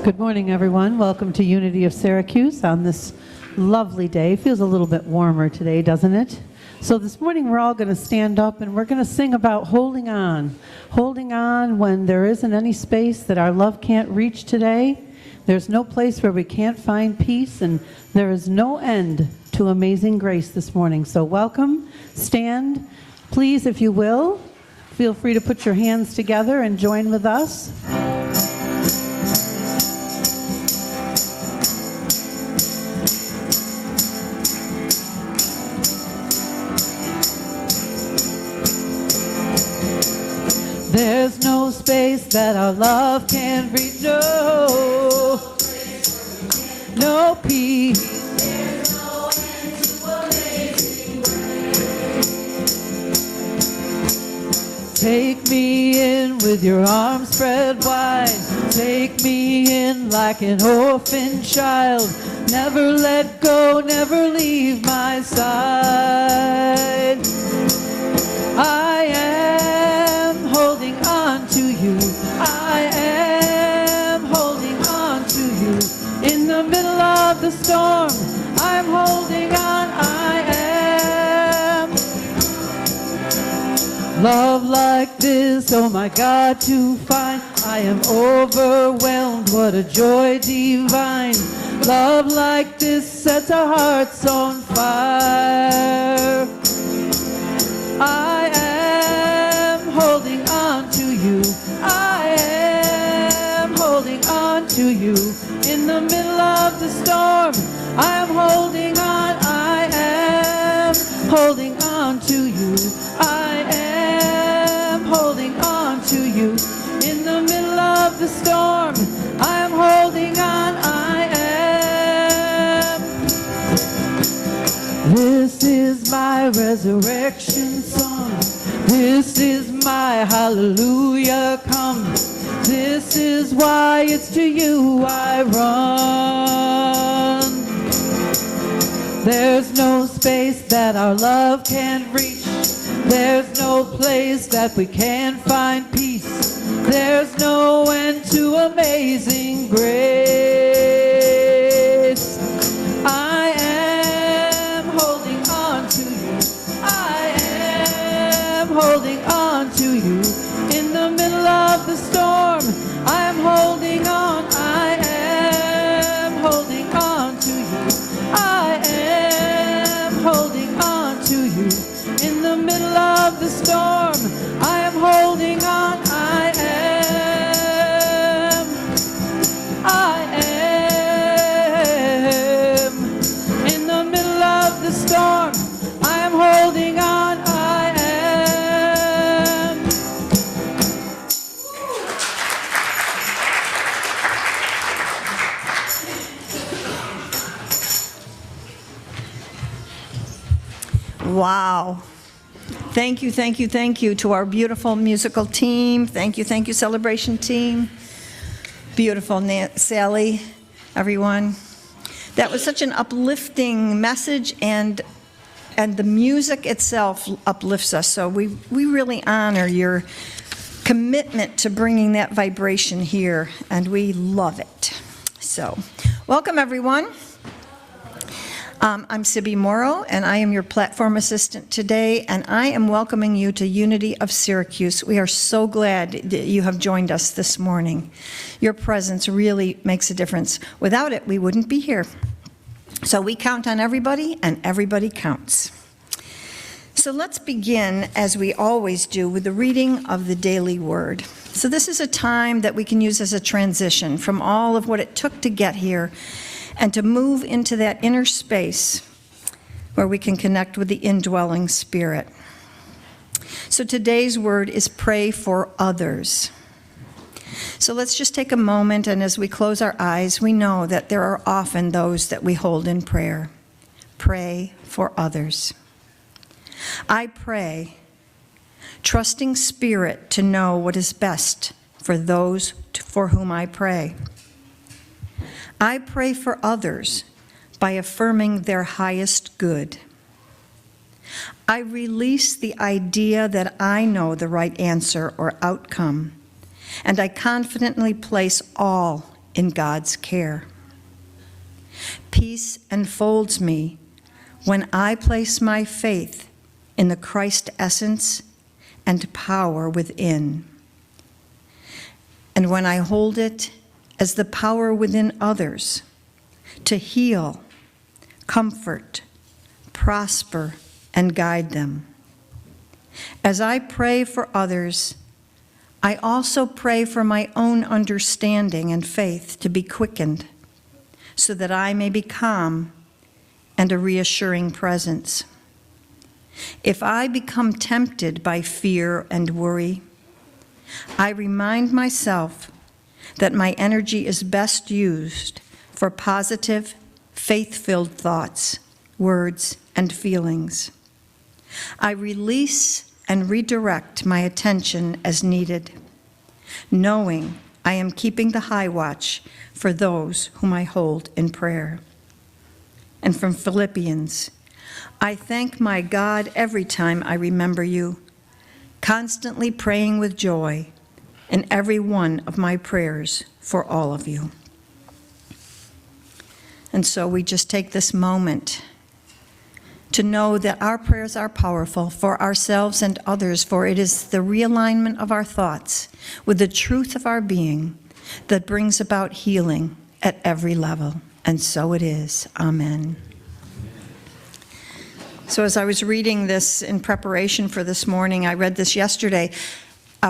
Good morning, everyone. Welcome to Unity of Syracuse on this lovely day. Feels a little bit warmer today, doesn't it? So this morning we're all going to stand up and we're going to sing about holding on. Holding on when there isn't any space that our love can't reach today. There's no place where we can't find peace, and there is no end to amazing grace this morning. So welcome. Stand. Please, if you will, feel free to put your hands together and join with us. There's no space that our love can't reach, no peace. There's no end to amazing grace. Take me in with your arms spread wide. Take me in like an orphan child. Never let go, never leave my side. I am holding on to you. I am holding on to you. In the middle of the storm, I'm holding on. I am. Love like this, oh my God, to find. I am overwhelmed, what a joy divine. Love like this sets our hearts on fire. I am holding on to you. I am holding on to you. In the middle of the storm, I am holding on. I am holding on to you. I am holding on to you. In the middle of the storm, I am holding on. I am. This is my resurrection song. This is my hallelujah come. This is why it's to you I run. There's no space that our love can't reach. There's no place that we can't find peace. There's no end to amazing grace. I am holding on to you. I am holding on to you. In the middle of the storm, I am holding on. I am holding on to you. I am holding on to you. In the middle of the storm, I am holding on. I am. I am. In the middle of the storm, I am holding on. I am. Wow. Thank you, thank you, thank you to our beautiful musical team. Thank you, celebration team. Beautiful Sally, everyone. That was such an uplifting message, and the music itself uplifts us. So we really honor your commitment to bringing that vibration here, and we love it. So, welcome everyone. I'm Sibby Morrow, and I am your platform assistant today, and I am welcoming you to Unity of Syracuse. We are so glad that you have joined us this morning. Your presence really makes a difference. Without it, we wouldn't be here. So we count on everybody, and everybody counts. So let's begin, as we always do, with the reading of the daily word. So this is a time that we can use as a transition from all of what it took to get here, and to move into that inner space where we can connect with the indwelling Spirit. So today's word is pray for others. So let's just take a moment, and as we close our eyes, we know that there are often those that we hold in prayer. Pray for others. I pray, trusting Spirit to know what is best for those for whom I pray. I pray for others by affirming their highest good. I release the idea that I know the right answer or outcome, and I confidently place all in God's care. Peace enfolds me when I place my faith in the Christ essence and power within, and when I hold it as the power within others to heal, comfort, prosper, and guide them. As I pray for others, I also pray for my own understanding and faith to be quickened, so that I may be calm and a reassuring presence. If I become tempted by fear and worry, I remind myself that my energy is best used for positive, faith-filled thoughts, words, and feelings. I release and redirect my attention as needed, knowing I am keeping the high watch for those whom I hold in prayer. And from Philippians, I thank my God every time I remember you, constantly praying with joy in every one of my prayers for all of you. And so we just take this moment to know that our prayers are powerful for ourselves and others, for it is the realignment of our thoughts with the truth of our being that brings about healing at every level. And so it is. Amen. So as I was reading this in preparation for this morning, I read this yesterday,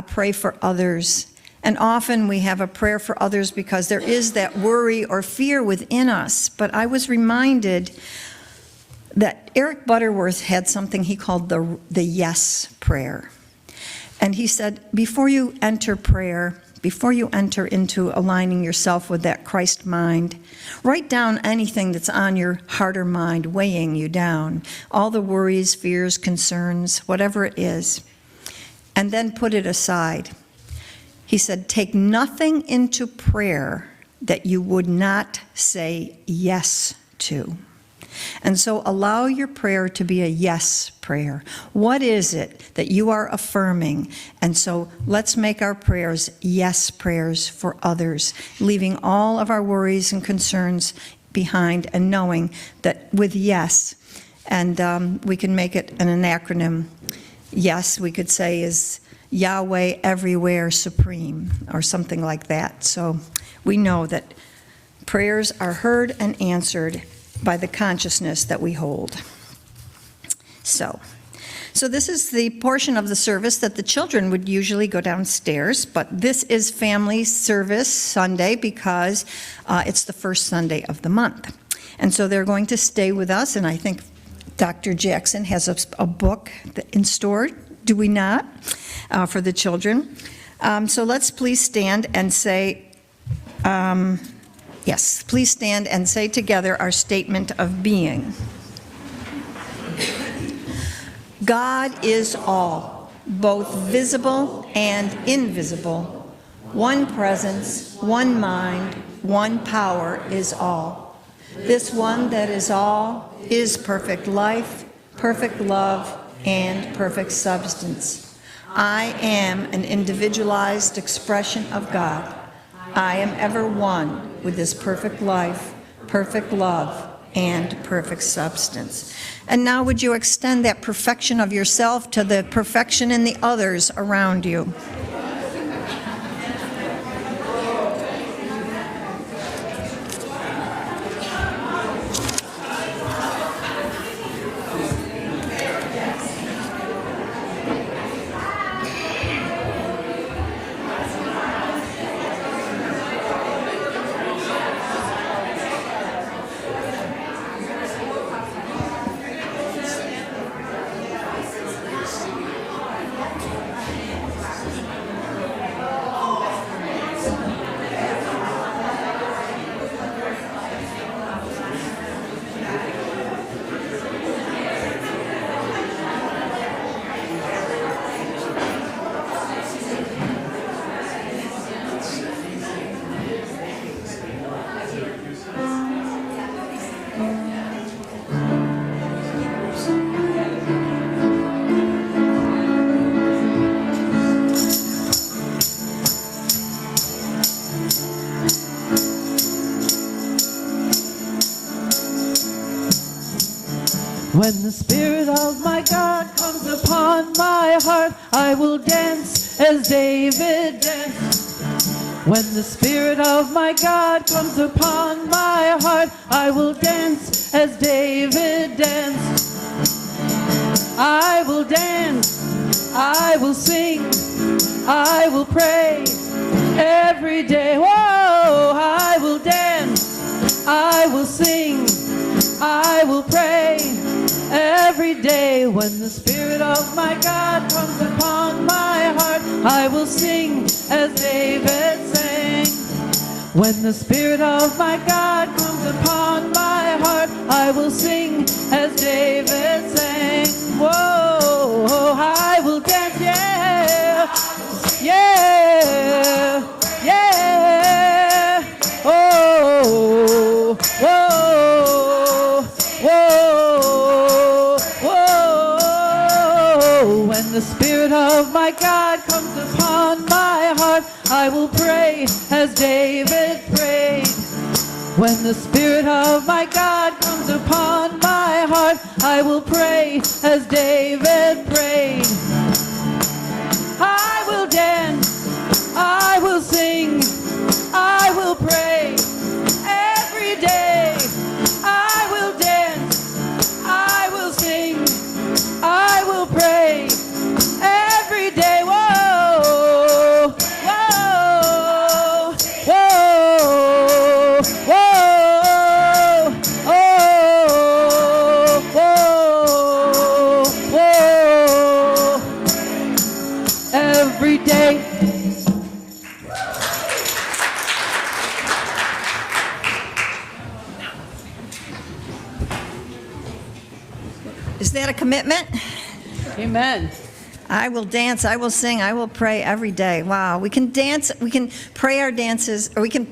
pray for others. And often we have a prayer for others because there is that worry or fear within us. But I was reminded that Eric Butterworth had something he called the yes prayer. And he said, before you enter prayer, before you enter into aligning yourself with that Christ mind, write down anything that's on your heart or mind weighing you down, all the worries, fears, concerns, whatever it is, and then put it aside. He said, take nothing into prayer that you would not say yes to. And so allow your prayer to be a yes prayer. What is it that you are affirming? And so let's make our prayers yes prayers for others, leaving all of our worries and concerns behind and knowing that with yes, and we can make it an acronym. Yes, we could say is Yahweh everywhere supreme or something like that. So we know that prayers are heard and answered by the consciousness that we hold. So this is the portion of the service that the children would usually go downstairs, but this is family service Sunday because it's the first Sunday of the month. And so they're going to stay with us, and I think Dr. Jackson has a book in store, do we not, for the children. So let's please stand and say, yes, please stand and say together our statement of being. God is all, both visible and invisible. One presence, one mind, one power is all. This one that is all is perfect life, perfect love, and perfect substance. I am an individualized expression of God. I am ever one with this perfect life, perfect love, and perfect substance. And now would you extend that perfection of yourself to the perfection in the others around you? When the Spirit of my God comes upon my heart, I will dance as David danced. When the Spirit of my God comes upon my heart, I will dance as David danced. I will dance, I will sing, I will pray every day. Whoa, I will dance, I will sing, I will pray every day. When the Spirit of my God comes upon my heart, I will sing as David sang. When the Spirit of my God comes upon my heart, I will sing as David sang. Whoa, I will dance, yeah, yeah, yeah. Oh, whoa, whoa, whoa. When the Spirit of my God comes upon my heart, I will pray as David prayed. When the Spirit of my God comes upon my heart, I will pray as David prayed. I will dance, I will sing, I will pray every day. I will dance, I will sing, I will pray every day. Whoa, whoa, whoa, whoa, oh, whoa, whoa, every day. Is that a commitment? Amen. I will dance, I will sing, I will pray every day. Wow, we can dance, we can pray our dances, or we can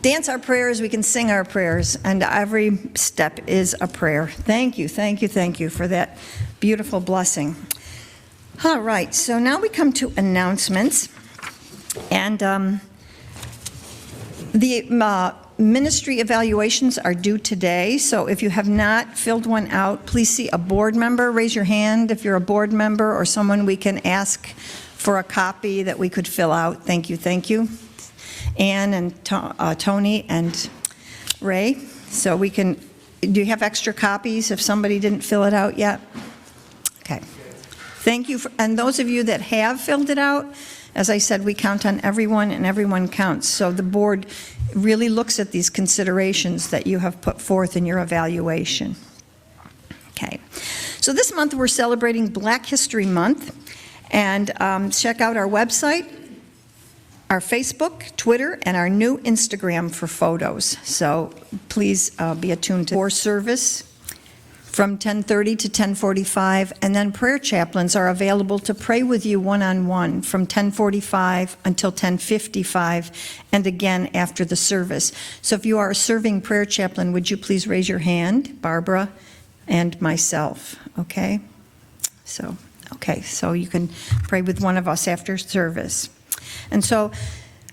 dance our prayers, we can sing our prayers, and every step is a prayer. Thank you, thank you, thank you for that beautiful blessing. All right, so now we come to announcements, and the ministry evaluations are due today, so if you have not filled one out, please see a board member. Raise your hand if you're a board member or someone we can ask for a copy that we could fill out. Thank you, thank you. Ann and Tony and Ray. So we can, do you have extra copies if somebody didn't fill it out yet? Okay. Thank you, and those of you that have filled it out, as I said, we count on everyone and everyone counts. So the board really looks at these considerations that you have put forth in your evaluation. Okay. So this month we're celebrating Black History Month, and check out our website, our Facebook, Twitter, and our new Instagram for photos. So please be attuned to our service from 10:30 to 10:45, and then prayer chaplains are available to pray with you one-on-one from 10:45 until 10:55, and again after the service. So if you are a serving prayer chaplain, would you please raise your hand, Barbara and myself, okay? So you can pray with one of us after service. And so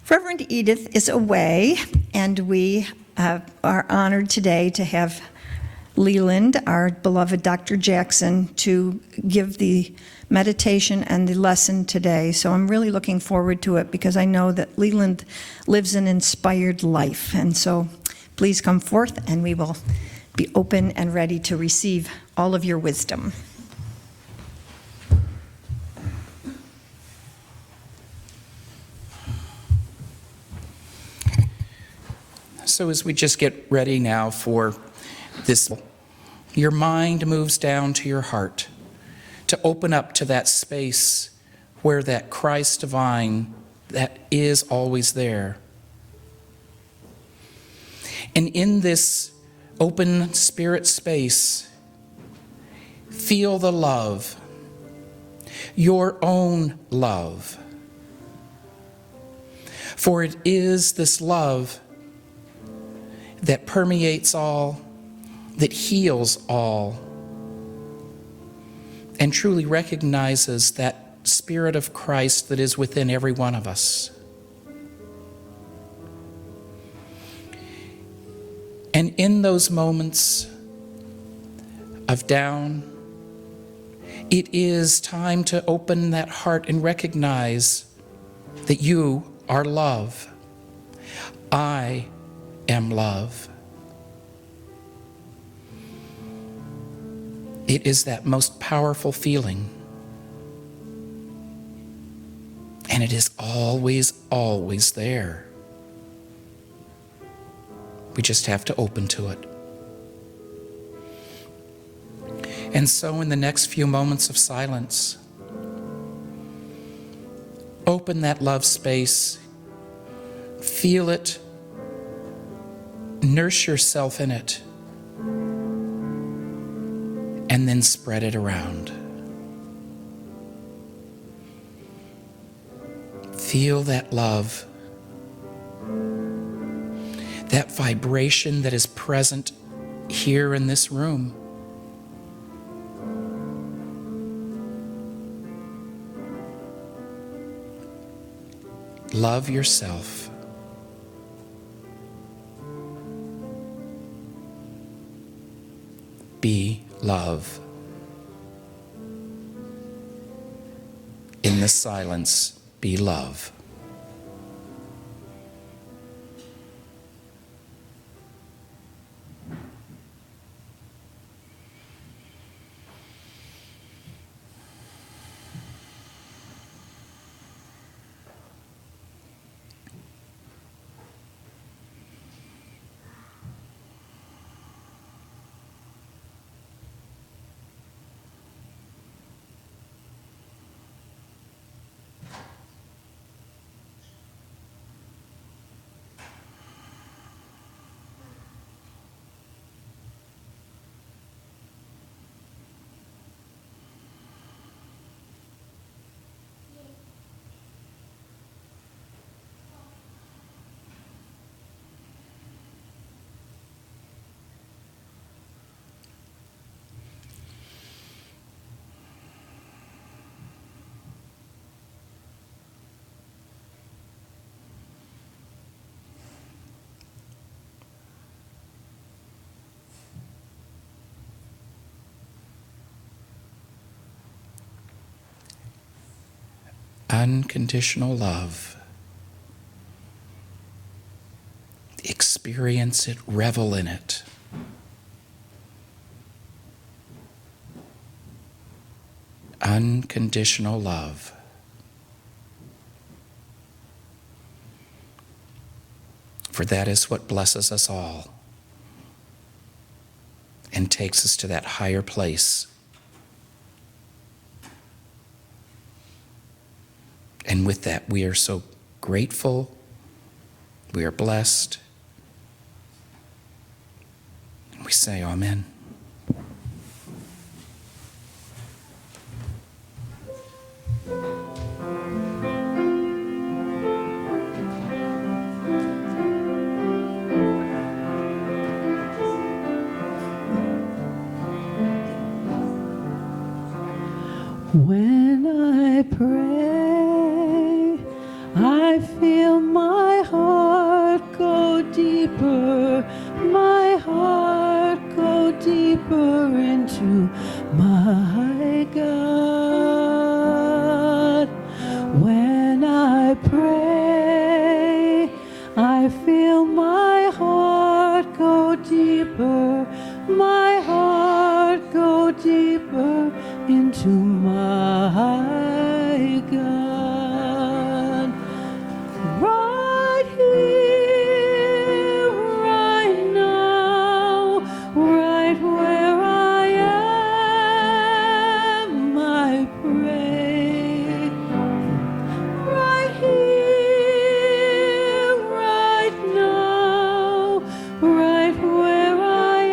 Reverend Edith is away, and we are honored today to have Leland, our beloved Dr. Jackson, to give the meditation and the lesson today. So I'm really looking forward to it because I know that Leland lives an inspired life. And so please come forth and we will be open and ready to receive all of your wisdom. So as we just get ready now for this, your mind moves down to your heart to open up to that space where that Christ divine that is always there. And in this open spirit space, feel the love, your own love. For it is this love that permeates all, that heals all, and truly recognizes that Spirit of Christ that is within every one of us. And in those moments of down. It is time to open that heart and recognize that you are love. I am love. It is that most powerful feeling. And it is always, always there. We just have to open to it. And so in the next few moments of silence, open that love space, feel it, nurse yourself in it, and then spread it around. Feel that love, that vibration that is present here in this room. Love yourself. Be love. In the silence, be love. Unconditional love. Experience it, revel in it. Unconditional love. For that is what blesses us all and takes us to that higher place. And with that, we are so grateful, we are blessed. And we say amen. When I pray, I feel my heart go deeper, my heart go deeper into my God. When I pray, I feel my heart go deeper, my heart go deeper into my God. Right here, right now, right where I am, I pray. Right here, right now, right where I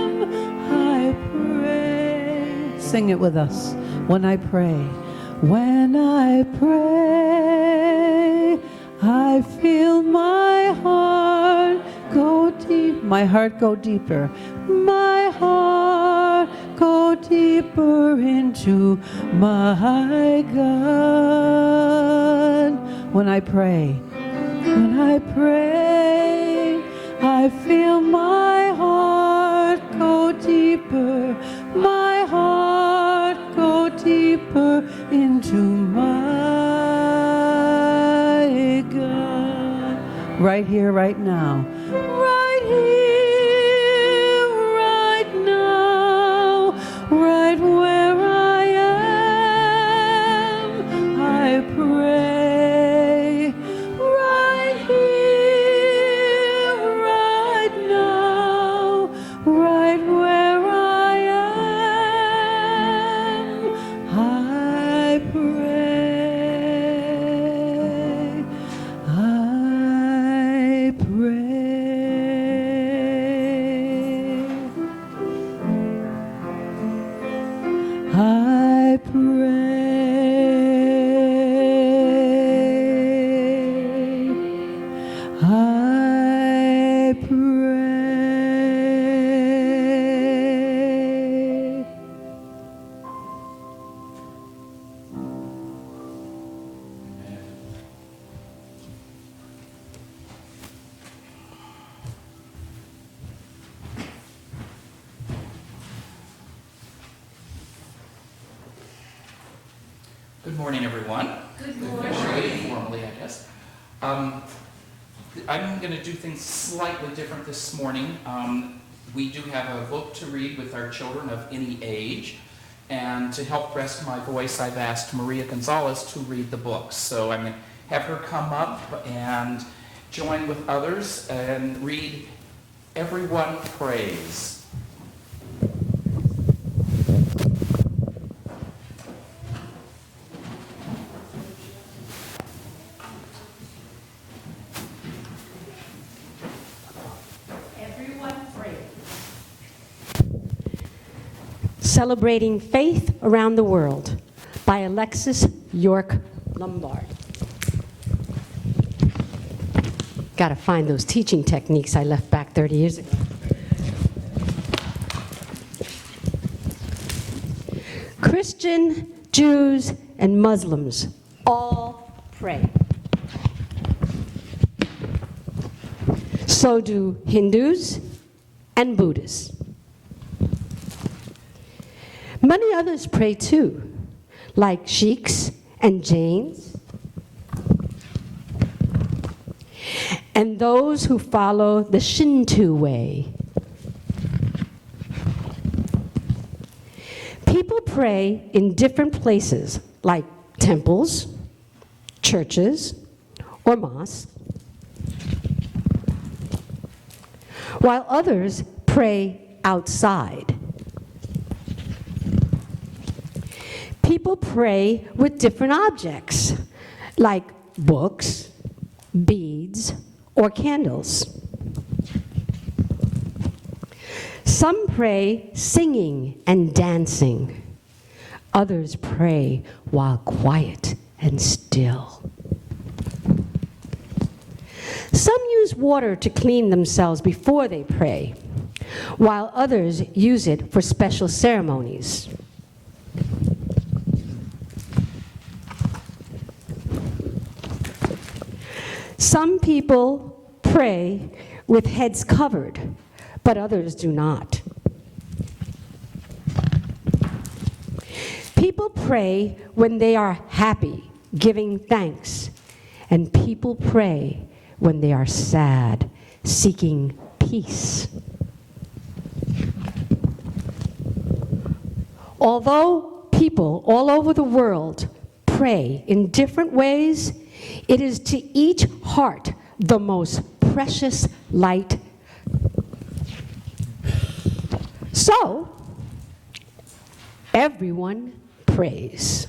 am, I pray. Sing it with us. When I pray, when I pray, I feel my heart go deep, my heart go deeper, my heart go deeper into my God. When I pray, I feel my heart go right here, right now. Right here, right now, right where I am, I pray. Right here, right now, right where I am, I pray. I pray. I pray. I pray. Good morning, everyone. Good morning. Formally, I guess. I'm going to do things slightly different this morning. We do have a book to read with our children of any age, and to help rest my voice, I've asked Maria Gonzalez to read the book. So I'm going to have her come up and join with others and read Everyone Prays. Celebrating Faith Around the World by Alexis York Lombard. Got to find those teaching techniques I left back 30 years ago. Christian, Jews, and Muslims all pray. So do Hindus and Buddhists. Many others pray too, like Sikhs and Jains, and those who follow the Shinto way. People pray in different places, like temples, churches, or mosques, while others pray outside. People pray with different objects, like books, beads, or candles. Some pray singing and dancing. Others pray while quiet and still. Some use water to clean themselves before they pray, while others use it for special ceremonies. Some people pray with heads covered, but others do not. People pray when they are happy, giving thanks, and people pray when they are sad, seeking peace. Although people all over the world pray in different ways, it is to each heart the most precious light. So, everyone prays.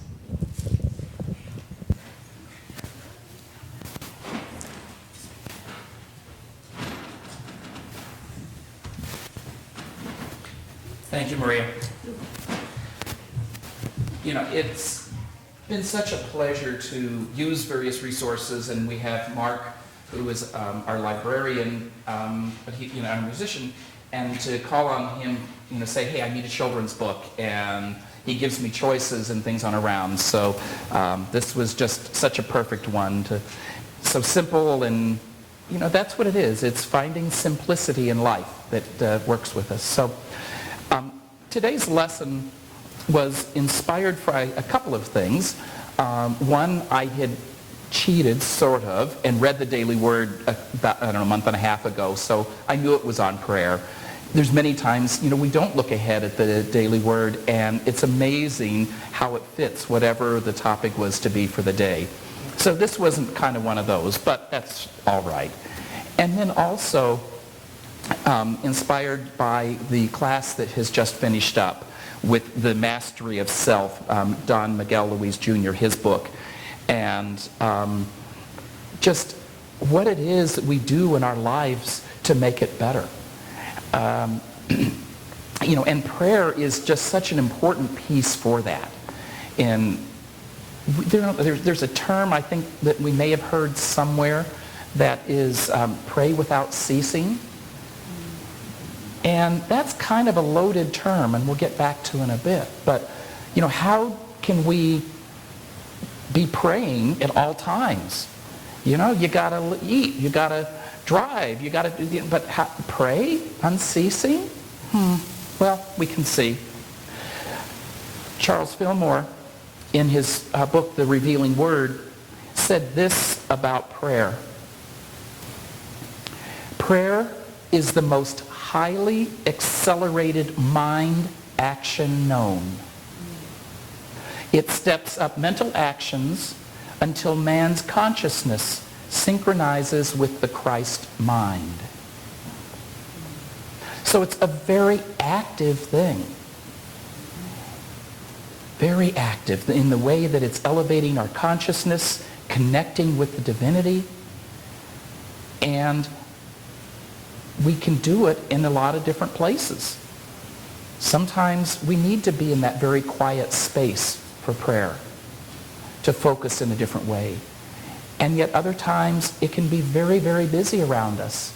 Thank you, Maria. You know, it's been such a pleasure to use various resources, and we have Mark, who is our librarian, but he, you know, a musician, and to call on him, you know, say, hey, I need a children's book, and he gives me choices and things on around. So this was just such a perfect one. So simple, and you know, that's what it is. It's finding simplicity in life that works with us. So today's lesson was inspired by a couple of things. One, I had cheated, sort of, and read the Daily Word about, I don't know, a month and a half ago, so I knew it was on prayer. There's many times, we don't look ahead at the Daily Word, and it's amazing how it fits whatever the topic was to be for the day. So this wasn't kind of one of those, but that's all right. And then also, inspired by the class that has just finished up with the Mastery of Self, Don Miguel Luis Jr., his book, and just what it is that we do in our lives to make it better. And prayer is just such an important piece for that. And there's a term I think that we may have heard somewhere that is pray without ceasing. And that's kind of a loaded term, and we'll get back to in a bit. But, how can we be praying at all times? You got to eat, you got to drive, you got to do, but pray unceasing? Well, we can see. Charles Fillmore, in his book, The Revealing Word, said this about prayer. Prayer is the most highly accelerated mind action known. It steps up mental actions until man's consciousness synchronizes with the Christ mind. So it's a very active thing. Very active in the way that it's elevating our consciousness, connecting with the divinity, and we can do it in a lot of different places. Sometimes we need to be in that very quiet space for prayer, to focus in a different way. And yet other times it can be very, very busy around us.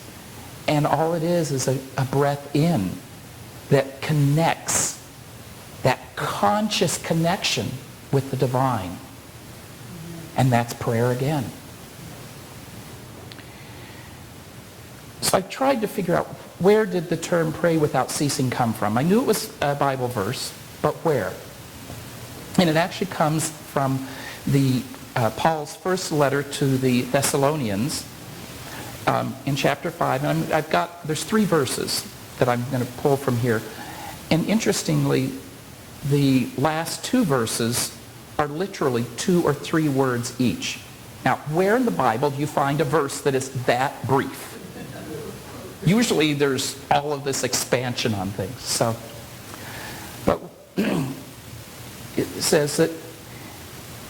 And all it is a breath in that connects, that conscious connection with the divine. And that's prayer again. So I tried to figure out, where did the term pray without ceasing come from? I knew it was a Bible verse, but where? And it actually comes from Paul's first letter to the Thessalonians in chapter 5. And there's 3 verses that I'm going to pull from here. And interestingly, the last 2 verses are literally 2 or 3 words each. Now, where in the Bible do you find a verse that is that brief? Usually there's all of this expansion on things. But it says that,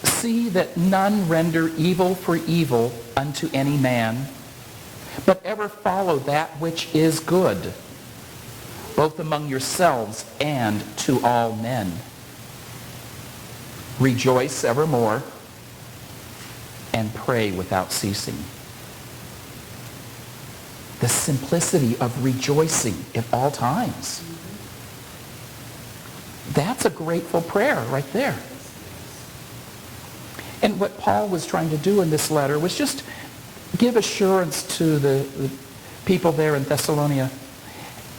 see that none render evil for evil unto any man, but ever follow that which is good, both among yourselves and to all men. Rejoice evermore, and pray without ceasing. The simplicity of rejoicing at all times. That's a grateful prayer right there. And what Paul was trying to do in this letter was just give assurance to the people there in Thessalonica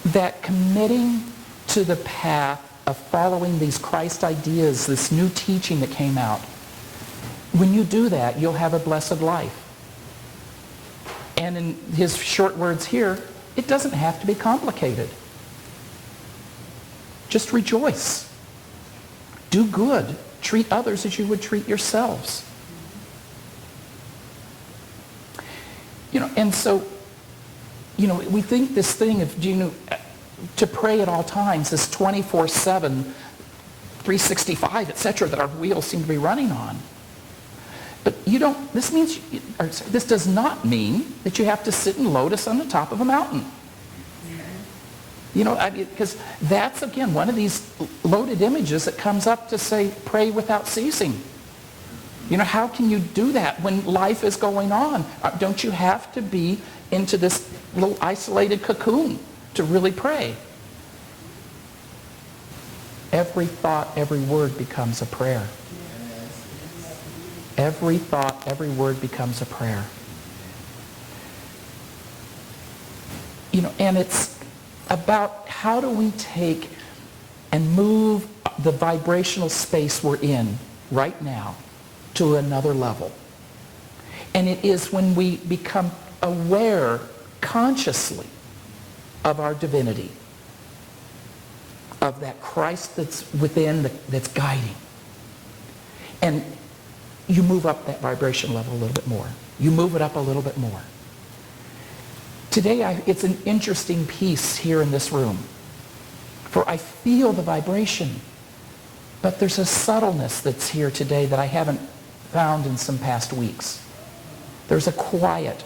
that committing to the path of following these Christ ideas, this new teaching that came out, when you do that, you'll have a blessed life. And in his short words here, it doesn't have to be complicated. Just rejoice. Do good. Treat others as you would treat yourselves. And so, we think this thing of, to pray at all times is 24/7, 365, etc., that our wheels seem to be running on. But this does not mean that you have to sit in lotus on the top of a mountain. Because that's, again, one of these loaded images that comes up to say, pray without ceasing. How can you do that when life is going on? Don't you have to be into this little isolated cocoon to really pray? Every thought, every word becomes a prayer. Every thought, every word becomes a prayer. And it's about how do we take and move the vibrational space we're in right now to another level. And it is when we become aware consciously of our divinity, of that Christ that's within, that's guiding. And you move up that vibration level a little bit more. You move it up a little bit more. Today, it's an interesting piece here in this room. For I feel the vibration, but there's a subtleness that's here today that I haven't found in some past weeks. There's a quiet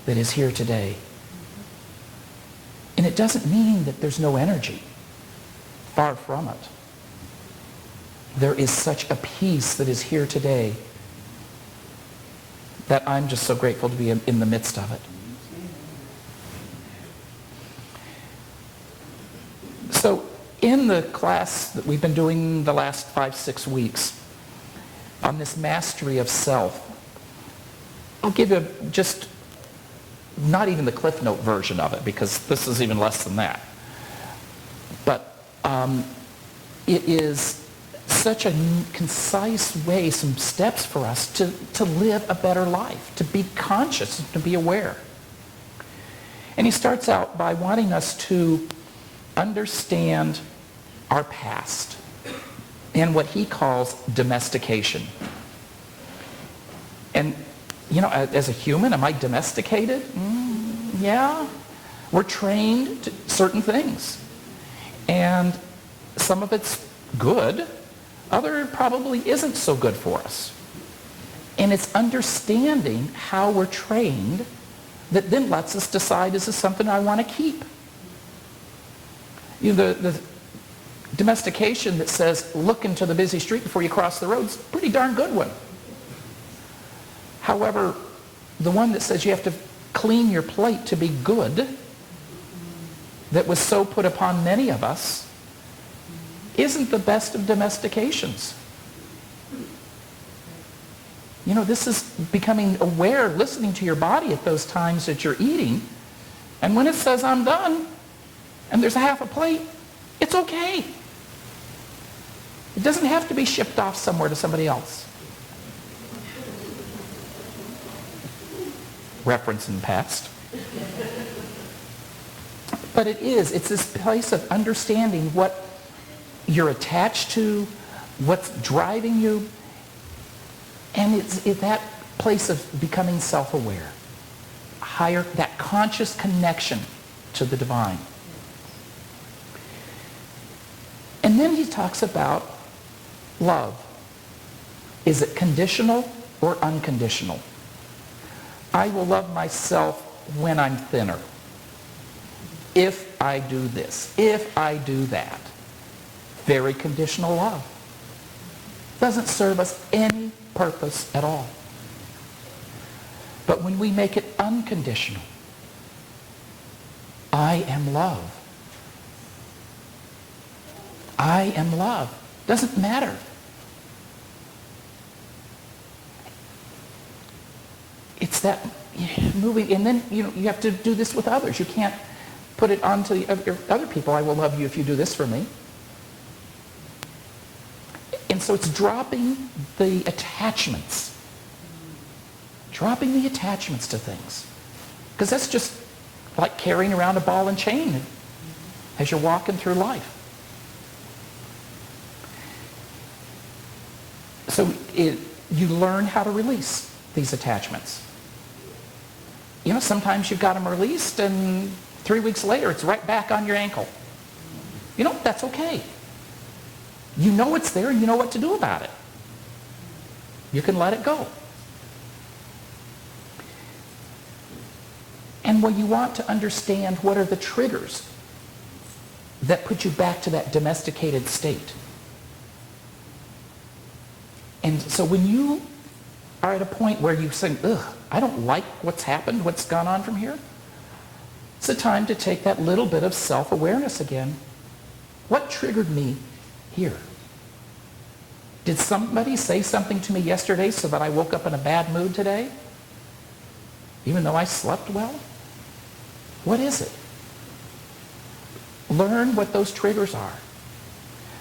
that is here today. And it doesn't mean that there's no energy. Far from it. There is such a peace that is here today that I'm just so grateful to be in the midst of it. So in the class that we've been doing the last 5-6 weeks on this mastery of self, I'll give you just not even the Cliff Note version of it, because this is even less than that. But it is such a concise way, some steps for us to live a better life, to be conscious, to be aware. And he starts out by wanting us to understand our past and what he calls domestication. And, you know, as a human, am I domesticated? Yeah. We're trained to certain things. And some of it's good. Other probably isn't so good for us. And it's understanding how we're trained that then lets us decide, is this something I want to keep? You know, the domestication that says, look into the busy street before you cross the road is a pretty darn good one. However, the one that says you have to clean your plate to be good, that was so put upon many of us, isn't the best of domestications. You know, this is becoming aware, listening to your body at those times that you're eating. And when it says, I'm done, and there's a half a plate, it's okay. It doesn't have to be shipped off somewhere to somebody else. Reference in the past. But it's this place of understanding what you're attached to, what's driving you, and it's that place of becoming self-aware, higher, that conscious connection to the divine. And then he talks about love. Is it conditional or unconditional? I will love myself when I'm thinner. If I do this, if I do that. Very conditional love. Doesn't serve us any purpose at all. But when we make it unconditional, I am love. I am love. Doesn't matter. It's that moving, and then you have to do this with others. You can't put it on to other people. I will love you if you do this for me. And so it's dropping the attachments. Dropping the attachments to things. Because that's just like carrying around a ball and chain as you're walking through life. So you learn how to release these attachments. You know, sometimes you've got them released and 3 weeks later it's right back on your ankle. You know, that's okay. You know it's there and you know what to do about it. You can let it go. And when you want to understand what are the triggers that put you back to that domesticated state. And so when you are at a point where you say, ugh, I don't like what's happened, what's gone on from here, it's a time to take that little bit of self-awareness again. What triggered me here? Did somebody say something to me yesterday so that I woke up in a bad mood today? Even though I slept well? What is it? Learn what those triggers are.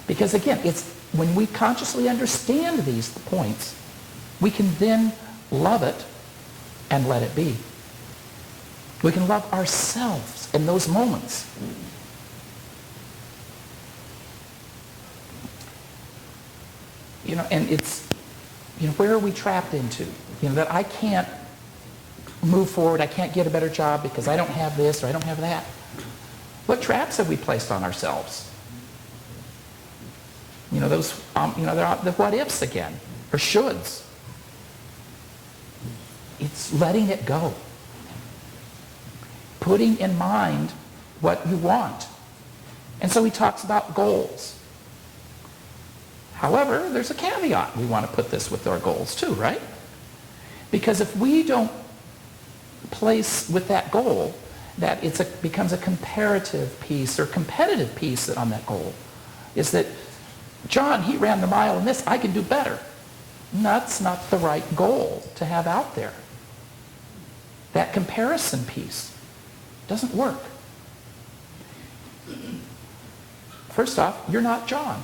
Because again, it's when we consciously understand these points, we can then love it and let it be. We can love ourselves in those moments. And it's, where are we trapped into? That I can't move forward, I can't get a better job because I don't have this or I don't have that. What traps have we placed on ourselves? Those, they're the what ifs again, or shoulds. It's letting it go. Putting in mind what you want. And so he talks about goals. However, there's a caveat. We want to put this with our goals too, right? Because if we don't place with that goal that becomes a comparative piece or competitive piece on that goal, is that John, he ran the mile in this, I can do better. That's not the right goal to have out there. That comparison piece doesn't work. First off, you're not John.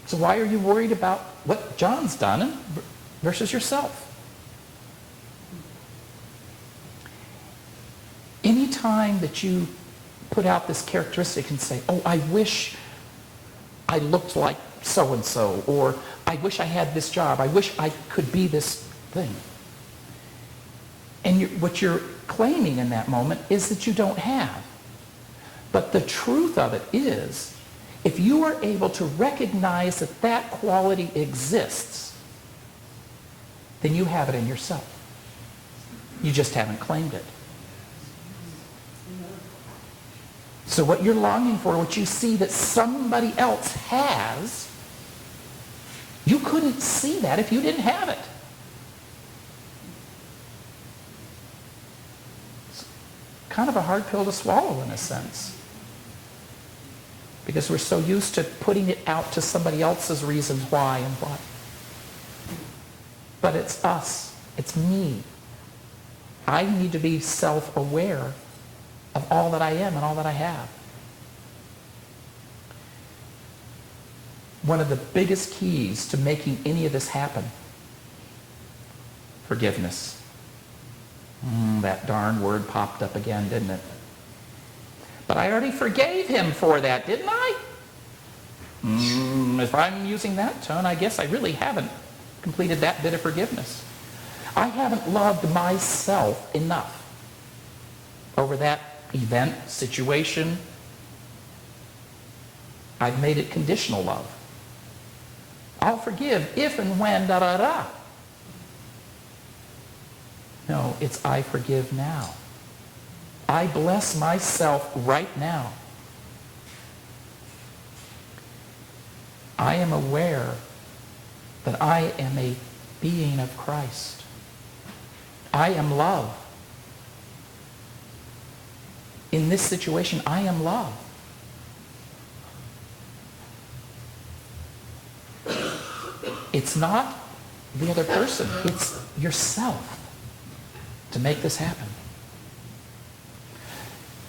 So why are you worried about what John's done versus yourself? Anytime that you put out this characteristic and say, oh, I wish I looked like so-and-so, or I wish I had this job, I wish I could be this thing. And what you're claiming in that moment is that you don't have. But the truth of it is, if you are able to recognize that that quality exists, then you have it in yourself. You just haven't claimed it. So what you're longing for, what you see that somebody else has, you couldn't see that if you didn't have it. It's kind of a hard pill to swallow in a sense. Because we're so used to putting it out to somebody else's reasons why and what. But it's us. It's me. I need to be self-aware of all that I am and all that I have. One of the biggest keys to making any of this happen, forgiveness. That darn word popped up again, didn't it? But I already forgave him for that, didn't I? If I'm using that tone, I guess I really haven't completed that bit of forgiveness. I haven't loved myself enough over that event, situation. I've made it conditional love. I'll forgive if and when da-da-da. No, it's I forgive now. I bless myself right now. I am aware that I am a being of Christ. I am love. In this situation, I am love. It's not the other person. It's yourself to make this happen.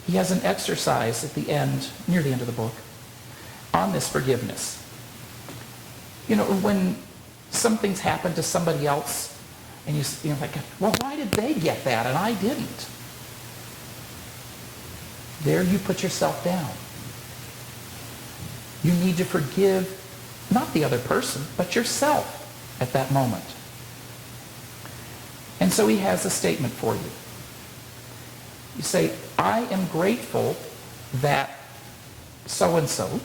He has an exercise at the end, near the end of the book, on this forgiveness. When something's happened to somebody else, and you're like, well, why did they get that and I didn't? There you put yourself down. You need to forgive not the other person, but yourself at that moment. And so he has a statement for you. You say, I am grateful that so-and-so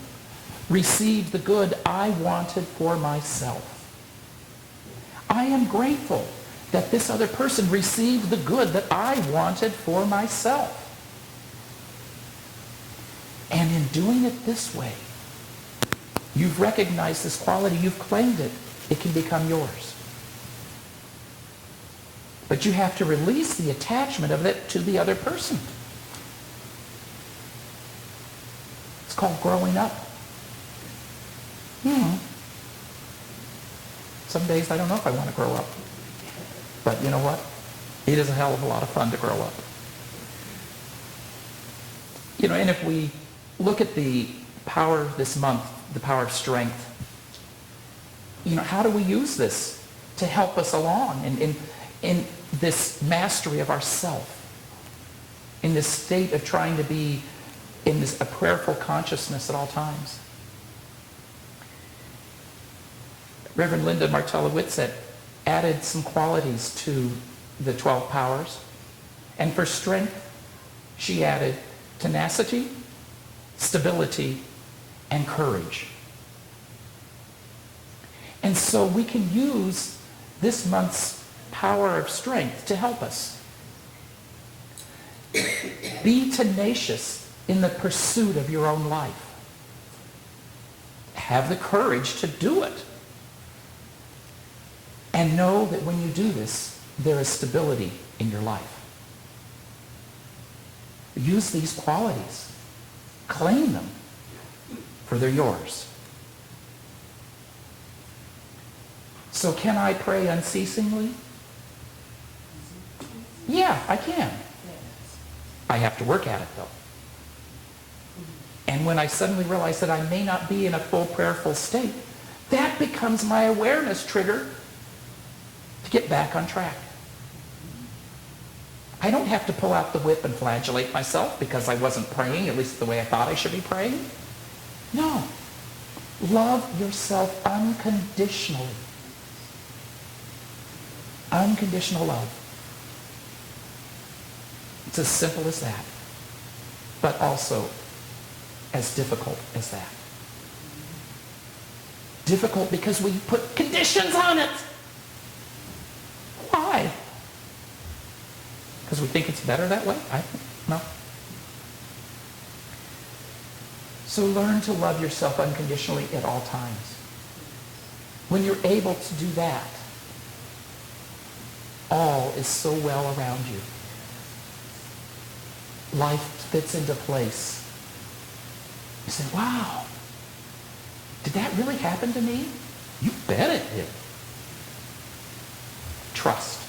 received the good I wanted for myself. I am grateful that this other person received the good that I wanted for myself. And in doing it this way, you've recognized this quality, you've claimed it, it can become yours. But you have to release the attachment of it to the other person. It's called growing up. Some days I don't know if I want to grow up. But you know what? It is a hell of a lot of fun to grow up. And if we look at the power this month, the power of strength, how do we use this to help us along in this mastery of ourself, in this state of trying to be in a prayerful consciousness at all times. Reverend Linda Martella Whitsett added some qualities to the 12 powers. And for strength, she added tenacity, stability, and courage. And so we can use this month's power of strength to help us. Be tenacious in the pursuit of your own life. Have the courage to do it. And know that when you do this, there is stability in your life. Use these qualities. Claim them, for they're yours. So can I pray unceasingly? Yeah, I can. I have to work at it, though. And when I suddenly realize that I may not be in a full prayerful state, that becomes my awareness trigger to get back on track. I don't have to pull out the whip and flagellate myself because I wasn't praying, at least the way I thought I should be praying. No. Love yourself unconditionally. Unconditional love. It's as simple as that, but also as difficult as that. Difficult because we put conditions on it. Why? Because we think it's better that way? No. So learn to love yourself unconditionally at all times. When you're able to do that, all is so well around you. Life fits into place. You say, wow, did that really happen to me? You bet it did. Trust.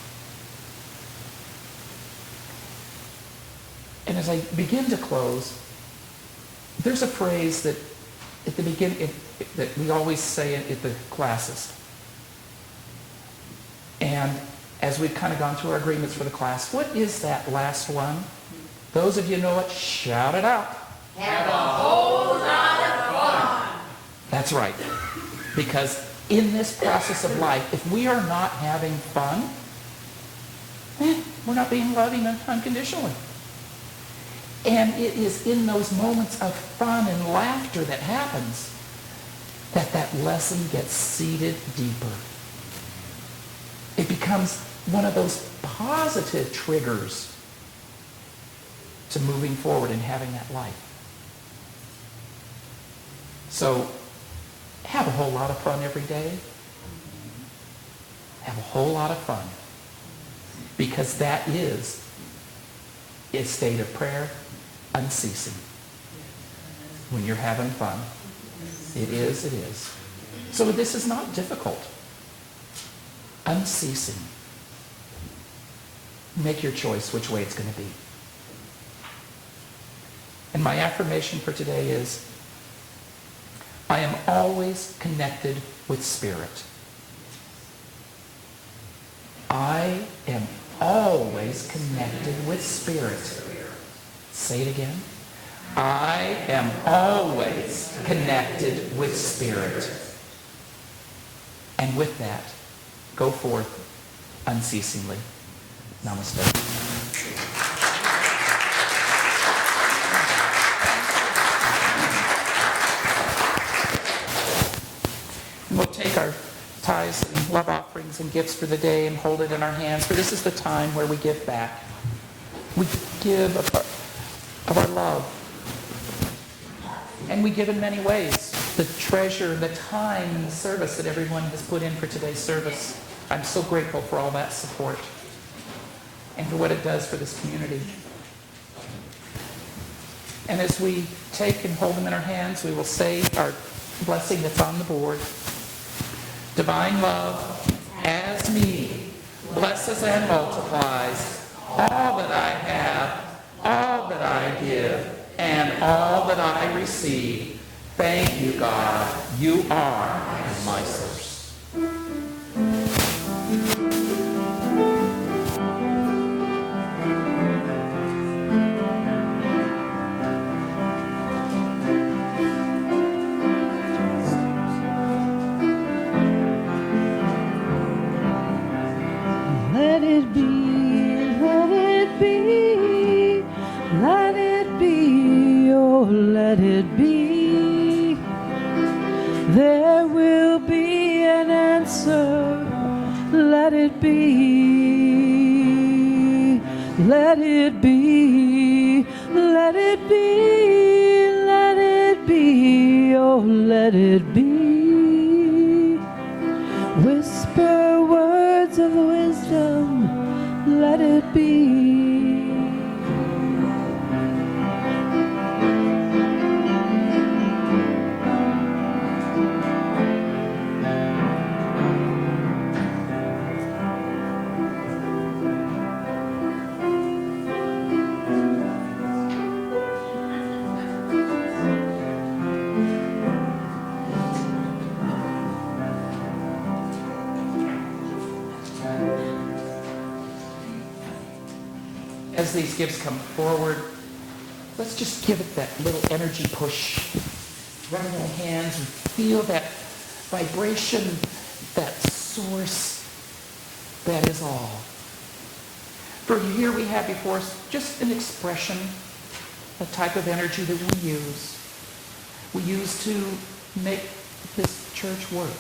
And as I begin to close, there's a phrase that at the beginning that we always say at the classes. And as we've kind of gone through our agreements for the class, what is that last one? Those of you who know it, shout it out. Have a whole lot of fun. That's right. Because in this process of life, if we are not having fun, we're not being loving unconditionally. And it is in those moments of fun and laughter that happens that lesson gets seeded deeper. It becomes one of those positive triggers to moving forward and having that life. So, have a whole lot of fun every day. Have a whole lot of fun. Because that is a state of prayer unceasing. When you're having fun. It is, it is. So this is not difficult. Unceasing. Make your choice which way it's going to be. And my affirmation for today is, I am always connected with Spirit. I am always connected with Spirit. Say it again. I am always connected with Spirit. And with that, go forth unceasingly. Namaste. And we'll take our tithes and love offerings and gifts for the day and hold it in our hands. For this is the time where we give back. We give of our love. And we give in many ways. The treasure, the time, and the service that everyone has put in for today's service. I'm so grateful for all that support and for what it does for this community. And as we take and hold them in our hands, we will say our blessing that's on the board. Divine love, as me, blesses and multiplies all that I have, all that I give, and all that I receive. Thank you, God. You are my source. it be, oh, let it be. There will be an answer. Let it be. Let it be. Let it be. Let it be. Oh, let it be. Whisper words of wisdom. Let it be. As these gifts come forward, let's just give it that little energy push. Run our hands and feel that vibration, that source that is all. For here we have before us just an expression, a type of energy that we use. We use to make this church work.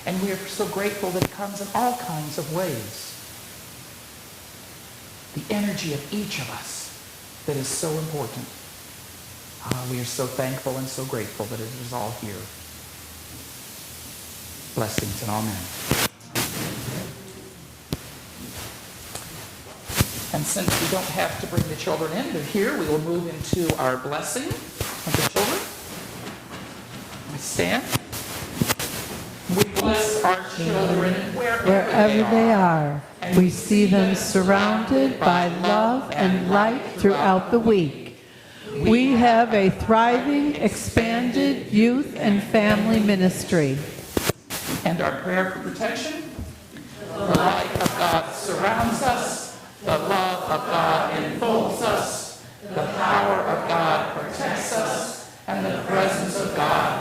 And we are so grateful that it comes in all kinds of ways. The energy of each of us that is so important. We are so thankful and so grateful that it is all here. Blessings and amen. And since we don't have to bring the children in, they're here, we will move into our blessing of the children. We stand. We bless our children Wherever they are, we see them surrounded by love and light throughout the week. We have a thriving, expanded youth and family ministry. And our prayer for protection. The light of God surrounds us. The love of God enfolds us. The power of God protects us. And the presence of God